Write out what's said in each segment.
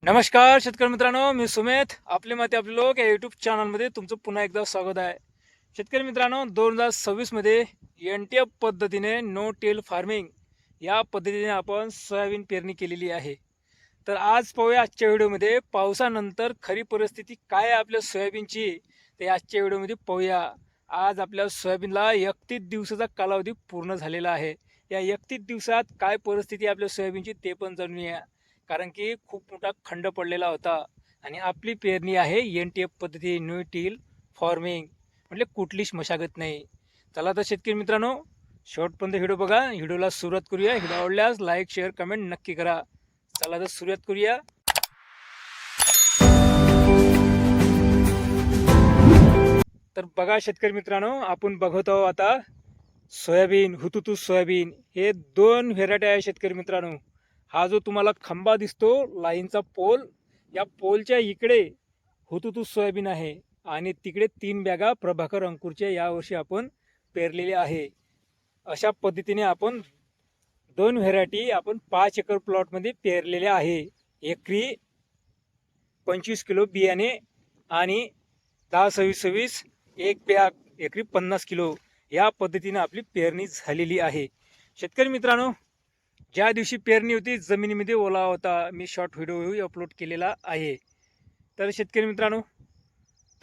नमस्कार शेतकरी मित्रांनो, मी सुमेध. आपले माती आपले लोक या यूट्यूब चॅनलमध्ये तुमचं पुन्हा एकदा स्वागत आहे. शेतकरी मित्रांनो, 2026मध्ये NTF पद्धतीने नो टेल फार्मिंग या पद्धतीने आपण सोयाबीन पेरणी केलेली आहे. तर आज पाहूया आजच्या व्हिडिओमध्ये पावसानंतर खरी परिस्थिती काय आहे आपल्या सोयाबीनची, ते आजच्या व्हिडिओमध्ये पाहूया. आज आपल्या सोयाबीनला 31 दिवसाचा कालावधी पूर्ण झालेला आहे. या 31 दिवसात काय परिस्थिती आपल्या सोयाबीनची ते पण जाणूया. कारण की खूप मोठा खंड पडलेला होता आणि आपली पेरणी आहे NTF पद्धती, नो टिल फार्मिंग, म्हणजे कुठलीच मशागत नाही. चला तर शेतकरी मित्रांनो, शेवटपर्यंत व्हिडिओ बघा. व्हिडिओला सुरुवात करूया. व्हिडिओ आवडल्यास लाईक शेअर कमेंट नक्की करा. चला तर सुरुवात करूया. तर बघा शेतकरी मित्रांनो, आपण बघत आहोत आता सोयाबीन, हुतुतू सोयाबीन. हे दोन व्हेरायटी आहे शेतकरी मित्रांनो. हा जो तुम्हाला खंबा दिसतो, लाईनचा पोल, या पोलच्या इकडे हुतुतू सोयाबीन आहे आणि तिकडे 3 बॅगा प्रभाकर अंकुरच्या यावर्षी आपण पेरलेले आहे. अशा पद्धतीने आपण दोन व्हेरायटी आपण 5 एकर प्लॉटमध्ये पेरलेले आहे. एकरी 25 किलो बियाणे आणि 10-26-26 एक बॅग एकरी 50 किलो या पद्धतीने आपली पेरणी झालेली आहे. शेतकरी मित्रांनो, ज्या दिवशी पेरणी होती जमिनीमध्ये ओला होता. मी शॉर्ट व्हिडिओही अपलोड केलेला आहे. तर शेतकरी मित्रांनो,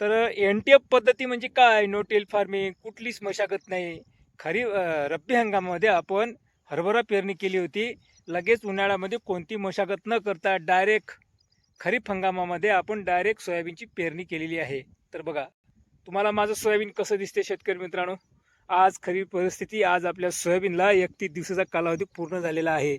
तर NTF पद्धती म्हणजे काय? नो टेल फार्मिंग, कुठलीच मशागत नाही. रब्बी हंगामामध्ये आपण हरभरा पेरणी केली होती. लगेच उन्हाळ्यामध्ये कोणती मशागत न करता डायरेक्ट खरीप हंगामामध्ये आपण डायरेक्ट सोयाबीनची पेरणी केलेली आहे. तर बघा तुम्हाला माझं सोयाबीन कसं दिसते शेतकरी मित्रांनो. आज खरी परिस्थिती, आज आपल्या सोयाबीनला 31 दिवसाचा कालावधी पूर्ण झालेला आहे.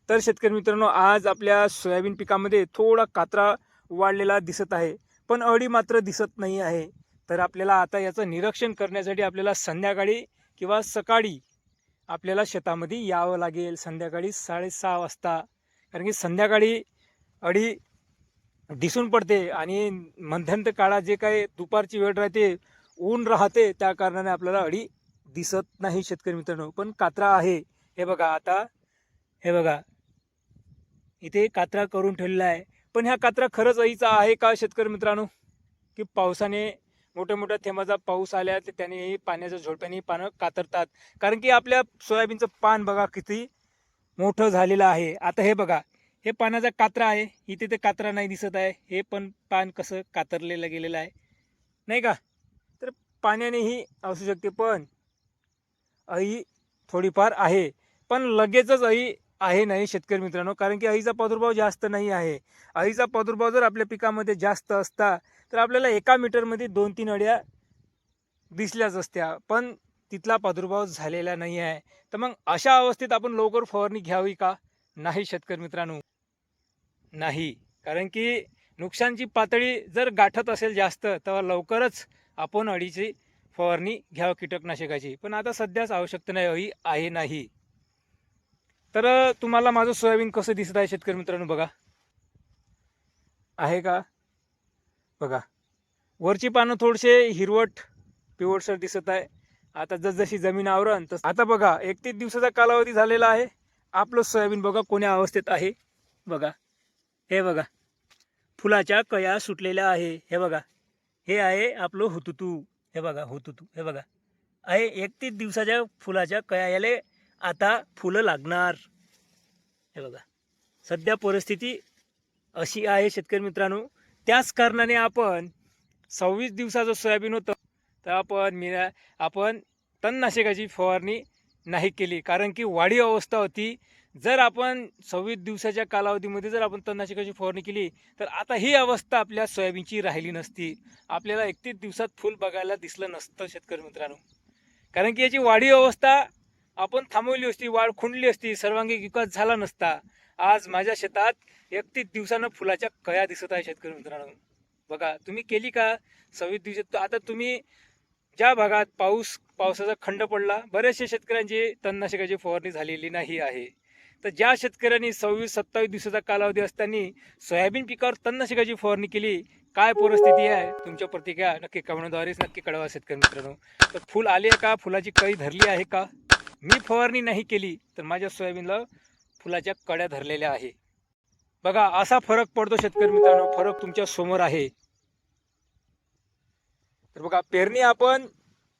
तर शेतकरी मित्रांनो, आज आपल्या सोयाबीन पिकामध्ये थोडा कात्रा वाढलेला दिसत आहे, पण अळी मात्र दिसत नाही आहे. तर आपल्याला आता याचं निरीक्षण करण्यासाठी आपल्याला संध्याकाळी किंवा सकाळी आपल्याला शेतामध्ये यावं लागेल, संध्याकाळी 6:30 वाजता. कारण की संध्याकाळी अळी दिसून पडते आणि मध्यंतर काळात जे काही दुपारची वेळ राहते, ऊन राहते, त्या कारणाने आपल्याला अळी दिसत नाही शेतकरी मित्रांनो. पण कात्रा आहे. हे बघा आता, हे बघा इथे कात्रा करून ठेवलेला आहे. पण ह्या कात्रा खरंच अळीचा आहे का शेतकरी मित्रांनो? की पावसाने, मोठ्या मोठ्या थेंबाचा पाऊस आल्या तर त्याने पाण्याच्या झोडप्याने पानं कातरतात. कारण की आपल्या सोयाबीनचं पान बघा किती मोठं झालेलं आहे. आता हे बघा, हे पानाचा कात्रा आहे. इथे ते कात्रा नाही दिसत आहे. हे पण पान कसं कातरलेलं गेलेलं आहे, नाही का? तर पाण्यानेही असू शकते, पण अळी थोडीफार आहे. पण लगेचच अळी आहे नाही शेतकरी मित्रांनो, कारण की अळीचा प्रादुर्भाव जास्त नाही आहे. अळीचा प्रादुर्भाव जर आपल्या पिकामध्ये जास्त असता तर आपल्याला 1 मीटरमध्ये 2-3 अळ्या दिसल्याच असत्या, पण तिथला प्रादुर्भाव झालेला नाही आहे. तर मग अशा अवस्थेत आपण लवकर फवारणी घ्यावी का? नाही शेतकरी मित्रांनो, नाही. कारण की नुकसानची पातळी जर गाठत असेल जास्त, तर लवकरच आपण अळीची फवारणी घ्यावं कीटकनाशकाची. पण आता सध्याच आवश्यकता नाही, अळी आहे नाही. तर तुम्हाला माझं सोयाबीन कसं दिसत आहे शेतकरी मित्रांनो, बघा. आहे का? बघा, वरची पानं थोडेसे हिरवट पिवळसर दिसत आहे. आता जसजशी जमीन आवरण तस आता बघा 31 दिवसाचा कालावधी झालेला आहे. आपलं सोयाबीन बघा कोण्या अवस्थेत आहे. बघा, हे बघा फुलाच्या कया सुटलेल्या आहे. हे बघा, हे आहे आपलं हुतुतू. हे बघा हुतुतू, हे बघा आहे 31 दिवसाच्या फुलाच्या कया, याले आता फुलं लागणार. हे बघा, सध्या परिस्थिती अशी आहे शेतकरी मित्रांनो. त्याच कारणाने आपण 26 दिवसाचं सोयाबीन होतं, तर आपण तणनाशकाची फवारणी नाही केली, कारण की वाढीव अवस्था होती. जर आपण 26 दिवसाच्या कालावधीमध्ये जर आपण तणनाशकाची फवारणी केली तर आता ही अवस्था आपल्या सोयाबीनची राहिली नसती. आपल्याला 31 दिवसात फुल बघायला दिसलं नसतं शेतकरी मित्रांनो. कारण की याची वाढीव अवस्था आपण थांबवली असती, वाढ खुंडली असती, सर्वांगीण विकास झाला नसता. आज माझ्या शेतात 31 दिवसानं फुलाच्या कया दिसत आहे शेतकरी मित्रांनो. बघा, तुम्ही केली का 26 दिवसात? आता तुम्ही ज्या भागात पावसाचा खंड पडला, बरेचशा शेतकऱ्यांची तणनाशकाची फवारणी झालेली नाही आहे. तर ज्या शेतकऱ्यांनी 26-27 दिवसाचा कालावधी असताना सोयाबीन पिकावर तणनाशकाची फवारणी केली, काय परिस्थिती आहे? तुमच्या प्रतिक्रिया नक्की कमेंटद्वारेच नक्की कळवा शेतकरी मित्रांनो. तर फुल आले का? फुलाची कळी धरली आहे का? मी फवारणी नाही केली तर माझ्या सोयाबीनला फुलाच्या कळ्या धरलेल्या आहे. बघा असा फरक पडतो शेतकरी मित्रांनो, फरक तुमच्या समोर आहे. तर बघा पेरणी आपण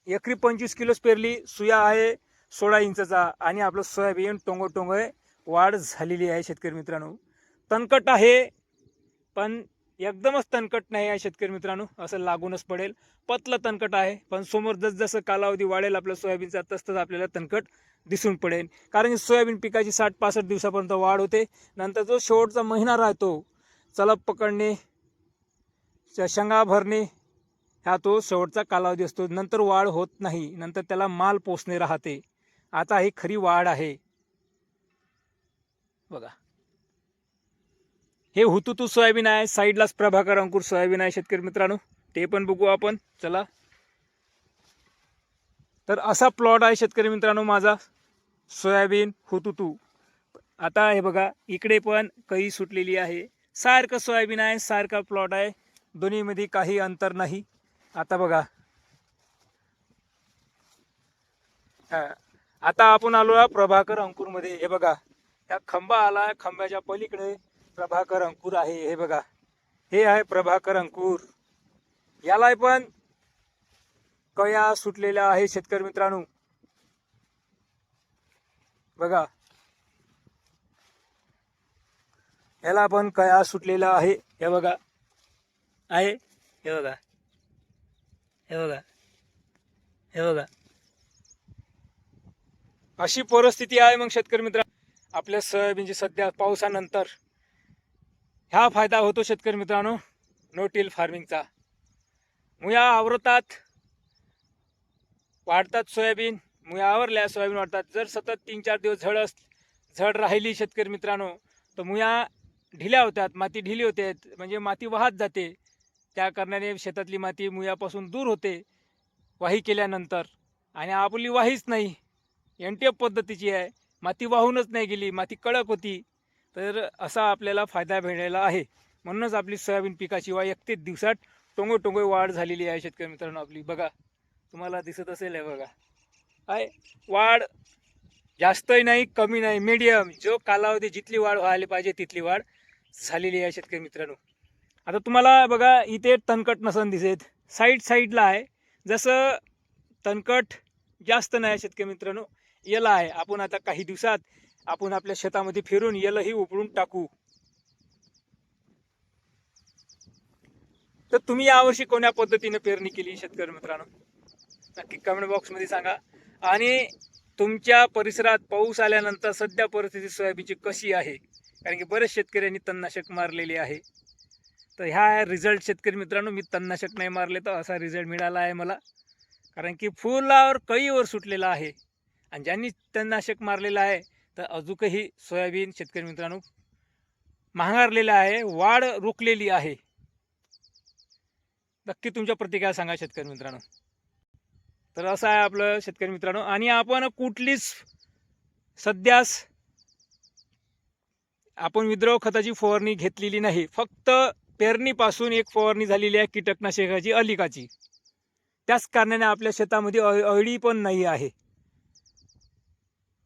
एकरी 25 किलोच पेरली, सुया आहे 16 इंचचा आणि आपलं सोयाबीन टोंगे वाढ झालेली आहे शेतकरी मित्रांनो. तणकट आहे पण एकदमच तणकट नाही आहे शेतकरी मित्रांनो, असं लागूनच पडेल. पतलं तणकट आहे पण समोर जसजसं कालावधी वाढेल आपल्या सोयाबीनचा तसतच आपल्याला तणकट दिसून पडेल. कारण सोयाबीन पिकाची 60-65 दिवसापर्यंत वाढ होते. नंतर जो शेवटचा महिना राहतो चलप पकडणे, शेंगा भरणे, हा तो शेवटचा कालावधी असतो. नंतर वाढ होत नाही, नंतर त्याला माल पोसणे राहते. आता ही खरी वाढ आहे बघा. हे हुतुतू सोयाबीन आहे, साईडलाच प्रभाकर अंकुर सोयाबीन आहे शेतकरी मित्रांनो, ते पण बघू आपण. चला, तर असा प्लॉट आहे शेतकरी मित्रांनो माझा सोयाबीन हुतुतू. आता हे बघा इकडे पण कळी सुटलेली आहे, सारखं सोयाबीन आहे, सारखा प्लॉट आहे, दोन्हीमध्ये काही अंतर नाही. आता बघा आता आपण आलो प्रभाकर अंकुर मध्ये. हे बघा या खंबा आला, खंब्याच्या पलीकडे प्रभाकर अंकुर आहे. हे बघा हे आहे प्रभाकर अंकुर, याला पण कया सुटलेल्या आहे शेतकरी मित्रांनो. बघा याला पण कया सुटलेला आहे. हे बघा आहे, हे बघा, हे बघा, हे बघा, अशी परिस्थिती आहे. मग शेतकरी मित्र आपल्या सोयाबीनची सध्या पावसानंतर ह्या फायदा होतो शेतकरी मित्रांनो नो टिल फार्मिंगचा. मुया आवरतात, वाढतात सोयाबीन, मुया आवरल्या सोयाबीन वाढतात. जर सतत 3-4 दिवस झड राहिली शेतकरी मित्रांनो तर मुया ढिल्या होतात, माती ढिली होते, म्हणजे माती वाहत जाते. त्या कारणाने शेतातली माती मुयापासून दूर होते वाही केल्यानंतर. आणि आपली वाहीच नाही, NTF पद्धतीची आहे, माती वाहूनच नाही गेली, माती कडक होती. तर असा आपल्याला फायदा मिळालेला आहे. म्हणूनच आपली सोयाबीन पिकाची वाढ 31 दिवसात टोंगे वाढ झालेली आहे शेतकरी मित्रांनो आपली. बघा तुम्हाला दिसत असेल, आहे बघा, आहे वाढ जास्तही नाही कमी नाही, मीडियम. जो कालावधी जितली वाढ व्हायला पाहिजे तितली वाढ झालेली आहे शेतकरी मित्रांनो. आता तुम्हाला बघा इथे तणकट नसन दिसत, साईडला आहे. जसं तणकट जास्त नाही शेतकरी मित्रांनो, याला आहे. आपण आता काही दिवसात आपण आपल्या शेतामध्ये फिरून यालाही उपळून टाकू. तर तुम्ही यावर्षी कोण्या पद्धतीने पेरणी केली शेतकरी मित्रांनो नक्की कमेंट बॉक्समध्ये सांगा. आणि तुमच्या परिसरात पाऊस आल्यानंतर सध्या परिस्थिती सोयाबीनची कशी आहे, कारण की बरेच शेतकऱ्यांनी तणनाशक मारलेले आहे. तर ह्या रिझल्ट शेतकरी मित्रांनो, मी तणनाशक नाही मारले तर असा रिझल्ट मिळाला आहे मला. कारण की फुलावर कळीवर सुटलेला आहे. आणि ज्यांनी तणनाशक मारलेलं आहे तर अजूनही सोयाबीन शेतकरी मित्रांनो महागारलेलं आहे, वाढ रोखलेली आहे. नक्की तुमच्या प्रतिक्रिया सांगा शेतकरी मित्रांनो. तर असं आहे आपलं शेतकरी मित्रांनो. आणि आपण कुठलीच सध्यास आपण विद्रव खताची फवारणी घेतलेली नाही, फक्त पेरणीपासून एक फवारणी झालेली आहे कीटकनाशकाची, अलिकाची. त्याच कारणाने आपल्या शेतामध्ये अळी पण नाही आहे.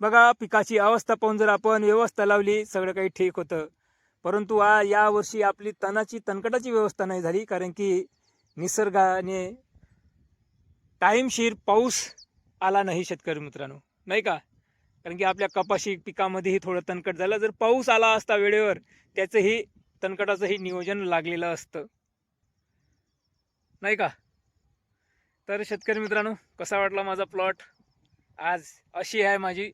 बघा पिकाची अवस्था पाहून जर आपण व्यवस्था लावली सगळं काही ठीक होतं. परंतु या वर्षी आपली तणकटाची व्यवस्था नाही झाली, कारण की निसर्गाने टाईमशीर पाऊस आला नाही शेतकरी मित्रांनो, नाही का. कारण की आपल्या कपाशी पिकामध्येही थोडं तणकट झालं. जर पाऊस आला असता वेळेवर त्याचंही तणकटाचंही नियोजन लागलेलं असतं, नाही का. तर शेतकरी मित्रांनो कसा वाटला माझा प्लॉट आज. अशी आहे माझी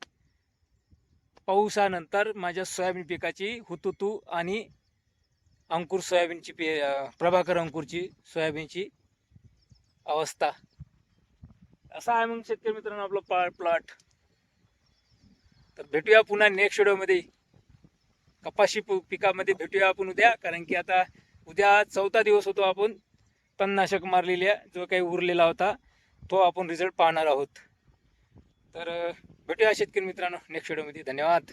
पावसानंतर माझ्या सोयाबीन पिकाची हुतुतू आणि अंकुर सोयाबीनची प्रभाकर अंकुरची सोयाबीनची अवस्था. असा आहे मग शेतकरी मित्रांनो आपलं प्लॉट. तर भेटूया पुन्हा नेक्स्ट व्हिडिओमध्ये. कपाशी पिकामध्ये भेटूया आपण उद्या, कारण की आता उद्या 4था दिवस होतो. आपण तणनाशक मारलेल्या जो काही उरलेला होता तो आपण रिझल्ट पाहणार आहोत. तर भेटूया शेतकरी मित्रांनो नेक्स्ट व्हिडिओमध्ये. धन्यवाद.